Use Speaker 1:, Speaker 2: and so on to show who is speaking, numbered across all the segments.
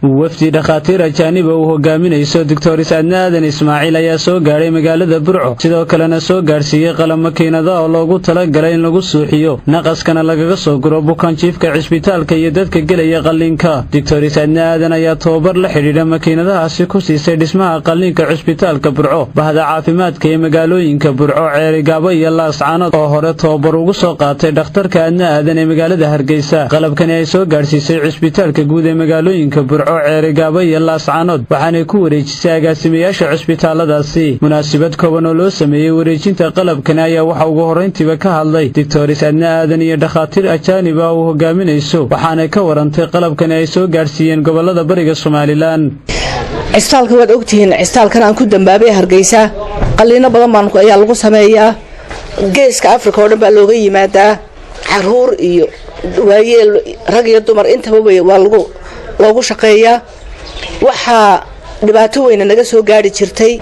Speaker 1: wafdi dhakhaatiir ajaanib oo hogaaminayso Dr. Sadnaadan Ismaaciil ayaa soo gaaray magaalada Burco sidoo kalena soo gaarsiiyay qalab makiinada oo loogu talagalay in lagu suuxiyo naqaskana lagaga soo guro bukaan jiifka cisbitaalka iyo dadka galaya qalliinka. Dr. Sadnaadan ayaa tababar la xiriira makiinadahaasi ku siisay dhismaha qalliinka cisbitaalka Burco bahda caafimaadka ee magaalooyinka Burco, Ceerigaabo iyo Laascaanood oo hore tababar ugu soo qaatay dhakhtarka Adnaadan ee magaalada Hargeysa. Qalabkani ay soo gaarsiisay cisbitaalka guud ee magaalooyinka Burco, Ceerigaabo iyo Laascaanood waxaanay ku wareejisay agaasimayaasha cisbitaaladaasi. Munaasabad kooban oo loo sameeyay wareejinta qalabkan ayaa waxa ugu horeyntiiba ka hadlay Dr. Sadnaadan iyo dhakhaatiir ajaanib ah oo hogaaminayso waxaanay ka warantay qalabkan ay soo gaarsiiyeen gobolada bariga Soomaaliland.
Speaker 2: cisbitaalka waad ogtihiin cisbitaalkan aan ku dambaabay Hargeysa qalliino badan baan ayaa lagu sameeyaa geeska Afrika oo dhan baa looga yimaadaa caruur iyo waayeel rag iyo dumar intaba waa loogu shaqeeyaa. waxa dhibaato weyn naga soo gaari jirtay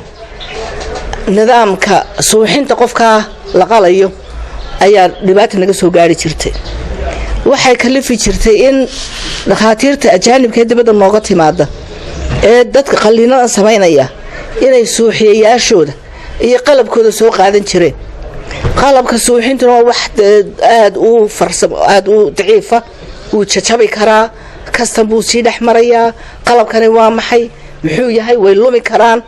Speaker 2: nidaamka suuxinta qofka la qalayo ayaa dhibaato naga soo gaari jirtay. waxay kalifi jirtay in dhakhaatiirta ajaanibka dibadda nooga timaada ee dadka qalliinada sameynaya inay suuxiyayaashooda iyo qalabkooda soo qaadan jireen. qalabka suuxintuna wax aad u farsamo aad u daciifa uu jajabi karaa kastan buu sii dhex marayaa. qalabkani waa maxay muxuu yahay way lumi karaan.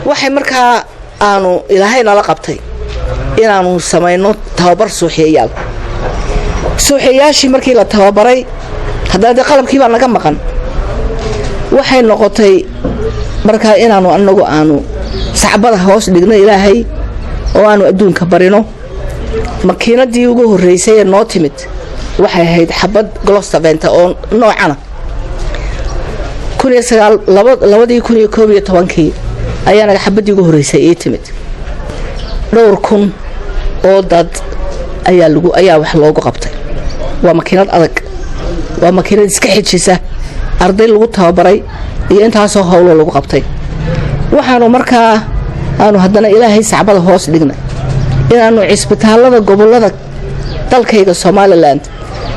Speaker 2: waxay markaa aanu ilaahayna la qabtay inaanu sameeyno tababar suuxiyayaashii markii la tababaray haddana qalabkii baa naga maqan. waxay noqotay markaa inaanu anagu aanu sacbada hoos dhigno ilaahay oo aanu adduunka barino. makiinadii ugu horeysay ee noo timid waxay ahayd xabad Glostaventa oo noocana 2011 ayaana xabadii ugu horeysay ee timid. dhowr kun oo dad ayaa wax loogu qabtay. waa makiinad adag, waa makiinad iska xijisa arday lagu tababaray iyo intaasoo hawlo lagu qabtay. waxaanu markaa aanu haddana ilaahay sacbada hoos dhignay inaanu cisbitaalada gobolada dalkayga Somaliland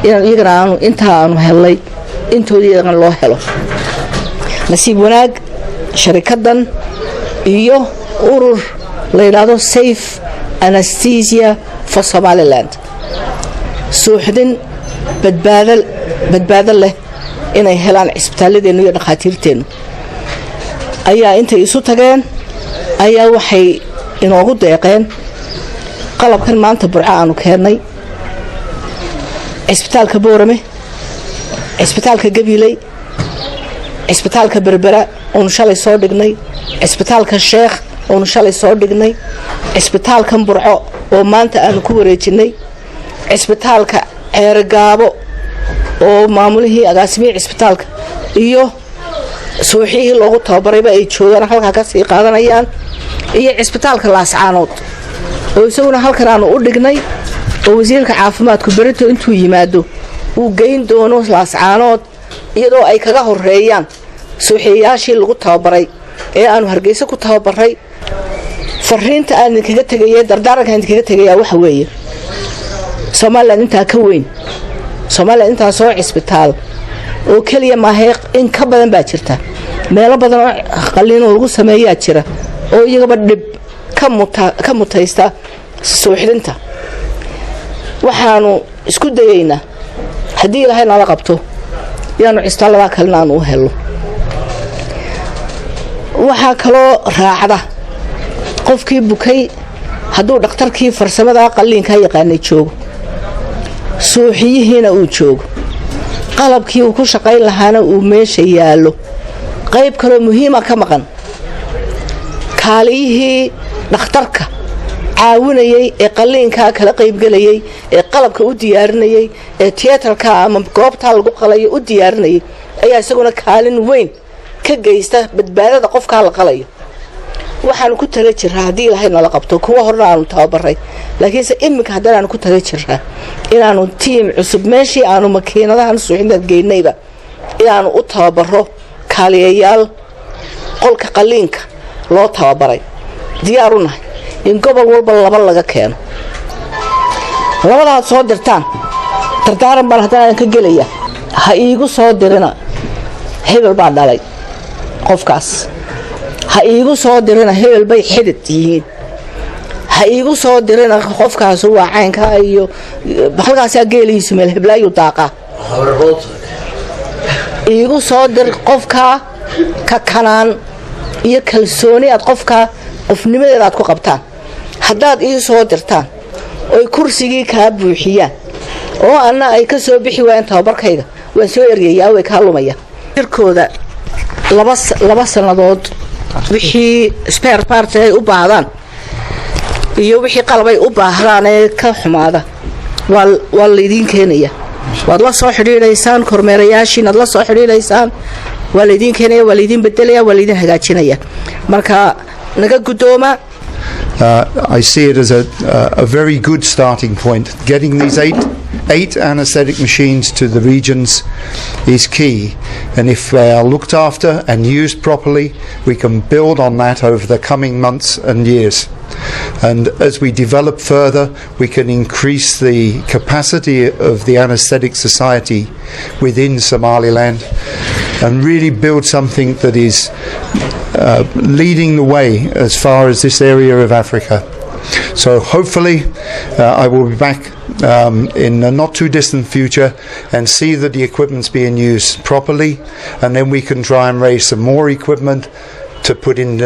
Speaker 2: iyagana aanu intaa aanu helay intoodii loo helo. nasiib wanaag sharikadan iyo urur la yiraahdo Safe Anesthesia for Somaliland suuxdin badbaado leh inay helaan cisbitaaladeenna iyo dhakhaatiirteena ayaa intay isu tageen ayaa waxay inoogu deeqeen qalabkan maanta Burco aanu keenay. cisbitaalka Boorame, cisbitaalka Gabiley, cisbitaalka Berbera oo shalay soo dhignay, cisbitaalka Sheekh oo shalay soo dhignay, cisbitaalka Burco oo maanta aanu ku wareejinay, cisbitaalka Ceerigaabo oo maamulihii agaasimay cisbitaalka iyo suuxiyihii loogu tababarayba ay joogaan halka ka sii qaadanayaan, iyo cisbitaalka Laascaanood oo isaguna halkan aanu u dhignay oo wasiirka caafimaadku berito intuu yimaado uu geyn doono Laascaanood iyadoo ay kaga horeeyaan suuxiyayaashii lagu tababaray ee aanu Hargeysa ku tababaray. fariinta aan kaga tagayay dardaaranka aan kaga tagayaa waxa weeye Soomaaliland inta ka weyn, Soomaaliland inta soo cisbitaal oo kaliya ma hay in ka badan baa jirta. meelo badan oo qalliin lagu sameeyaa jira oo iyagaba dib ka mutaysta suuxdinta. waxaanu isku dayaynaa haddii ilaahay nala qabto inaanu cisbitaalada kalena aanu u helo. waxaa kaloo raacda qofkii bukay hadduu dhakhtarkii farsamada qalliinka yaqaanay joogo, suuxiyihiina uu joogo, qalabkii uu ku shaqayn lahaana uu meesha yaalo. qayb kaloo muhiim ah ka maqan kaaliyihii dhakhtarka caawinayay ee qalliinka kala qayb galayay ee qalabka u diyaarinayay ee theaterka ama goobta lagu qalayo u diyaarinayay ayaa isaguna kaalin weyn ka geysta badbaadada qofka la qalayo. waxaan ku tala jiraa hadii ilaahay nala qabto kuwa horna aanu tababaray laakiinse imika haddana aan ku tala jiraa inaanu team cusub meeshii aanu makiinadahan suuxinta geynayba inaanu u tababaro kaaliyayaal qolka qalliinka loo tababaray. diyaar u nahay in gobol walba laba laga keeno. labadaas soo dirtaan dardaaran baan haddana ka gelaya ha iigu soo dirina hebel baa dhalay qofkaas ha iigu soo dirina hebel bay xidid yihiin ha iigu soo dirina qofkaas waa caynka iyo halkaasaa geelihiisu meel heblaayuu daaqaa iigu soo dir qofka ka kanaan iyo kalsooni aad qofnimadeeda aad ku qabtaan haddaad ii soo dirtaan oy kursigii kaa buuxiyaan oo anna ay ka soo bixi waayeen tababarkayga waan soo eryayaa way kaa lumaya jirkooda laba sannadood wixii spare parts ay u baahdaan iyo wixii qalabay u baahdaan ee ka xumaada waa laydiin keenaya waad la soo xidhiidhaysaan kormeerayaashiinaad la soo xidhiidhaysaan waa laydiin keenaya waa laydiin bedelaya waa laydiin hagaajinaya marka naga guddooma.
Speaker 3: I see it as a very good starting point. Getting these eight anaesthetic machines to the regions is key, and if they are looked after and used properly, we can build on that over the coming months and years. And as we develop further, we can increase the capacity of the anaesthetic society within Somaliland and really build something that is leading the way as far as this area of Africa. So hopefully I will be back in a not too distant future and see that the equipment's being used properly, and then we can try and raise some more equipment to put in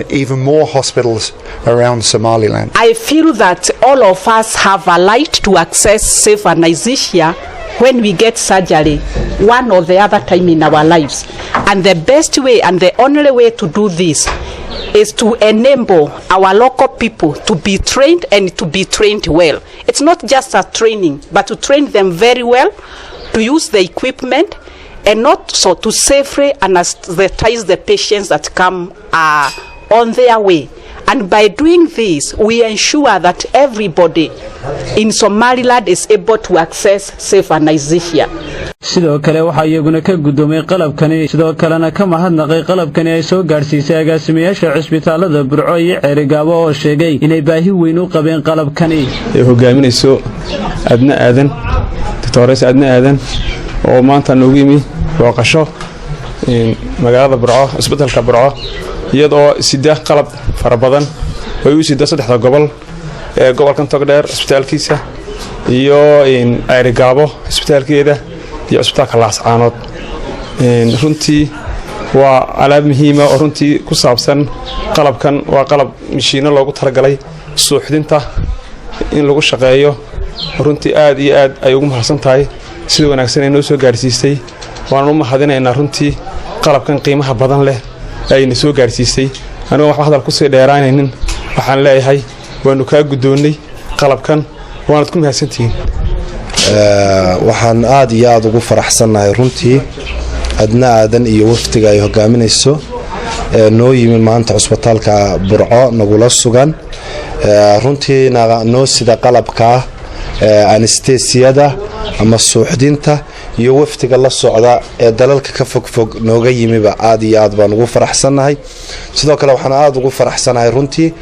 Speaker 3: even more hospitals around Somaliland.
Speaker 4: I feel that all of us have a right to access safe anesthesia when we get surgery one or the other time in our lives, and the best way and the only way to do this is to enable our local people to be trained and to be trained well. It's not just a training, but to train them very well, to use the equipment, and not so to safely anesthetize the patients that come on their way. And by doing this, we ensure that everybody in Somaliland is able to access safe anesthesia.
Speaker 1: sidoo kale waxa iyaguna ka gudoomay qalabkani sidoo kalena ka mahadnaqay qalabkani ay soo gaarsiisay agaasimayaasha cisbitaalada Burco iyo Ceerigaabo oo sheegay inay baahi weyn u qabeen qalabkani
Speaker 5: ay hogaaminayso Adna Aadan Doctores Adna Aadan oo maanta noogu yimi booqasho magaalada Burco cisbitaalka Burco iyadoo sidoo qalab fara badan oo u sidoo saddexda gobol ee gobolkan Togdheer cisbitaalkiisa iyo Ceerigaabo cisbitaalkeeda iyo cisbitaalka Laascaanood runtii waa alaab muhiim ah oo runtii ku saabsan qalabkan waa qalab mishiino loogu talagalay suuxdinta in lagu shaqeeyo runtii aad iyo aad ay ugu mahadsan tahay sida wanaagsan ay noo soo gaarsiisay waan u mahadinaynaa runtii qalabkan qiimaha badan leh ay noo soo gaarsiisay aniga wax hadal ku sii dheeraanaynin waxaan leeyahay waanu ka gudoonay qalabkan waanad ku mahadsantihiin
Speaker 6: waxaan aad iyo aad ugu faraxsanahay runtii Adna Aadan iyo waftiga ay hogaaminayso noo yimi maanta cisbitaalka Burco nagula sugan runtii noo sida qalabka anesthesiyada ama suuxdinta iyo waftiga la socda ee dalalka ka fog nooga yimiba aad iyo aad baan ugu faraxsanahay sidoo kale waxaan aad ugu faraxsanahay runtii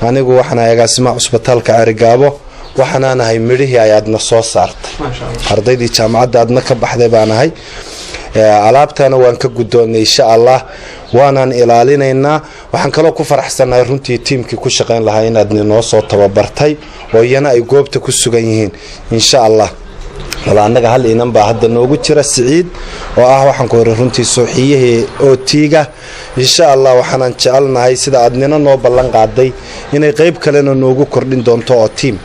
Speaker 6: anigu waxaan agaasimaha cisbitaalka Ceerigaabo waxaan ahay midhihii ay Adna soo saartay ardaydii jaamacadda Adna ka baxday baan ahay alaabtana waan ka gudoonay insha Allah waanan ilaalinaynaa waxaan kale ku faraxsanahay runtii teamkii ku shaqeyn lahaa in Adna noo soo tababartay oo iyana ay goobta ku sugan yihiin insha Allah anaga hal inan baa hadda noogu jira Saciid oo ah waxaan ku horay runtii sooxiyihii OT-ga insha Allah waxaan jecelnahay sida Adnina noo ballan qaaday inay qayb kalena noogu kordhin doonto oo team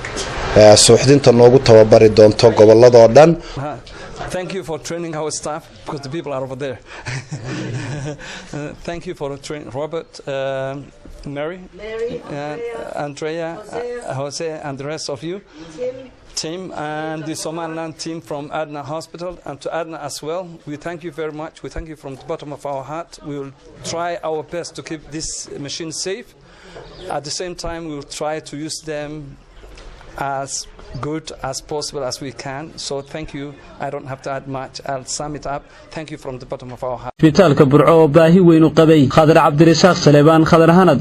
Speaker 6: sooxdinta noogu tababari doonto gobolada oo dhan.
Speaker 7: Thank you for training our staff because the people are over there. Thank you for training Robert, Mary, Andrea, Jose, and the rest of you. Team and the Somaliland team from Adna Hospital, and to Adna as well. We thank you very much. We thank you from the bottom of our heart. We will try our best to keep this machine safe. At the same time, we will try to use them as good as possible as we can. So thank you. I don't have to add much. I'll sum it up. Thank you from the bottom of our heart.
Speaker 1: Cisbitaalka Burco oo baahi weyn u qabay Khadar Cabdirasaaq Saleebaan Khadar Hanad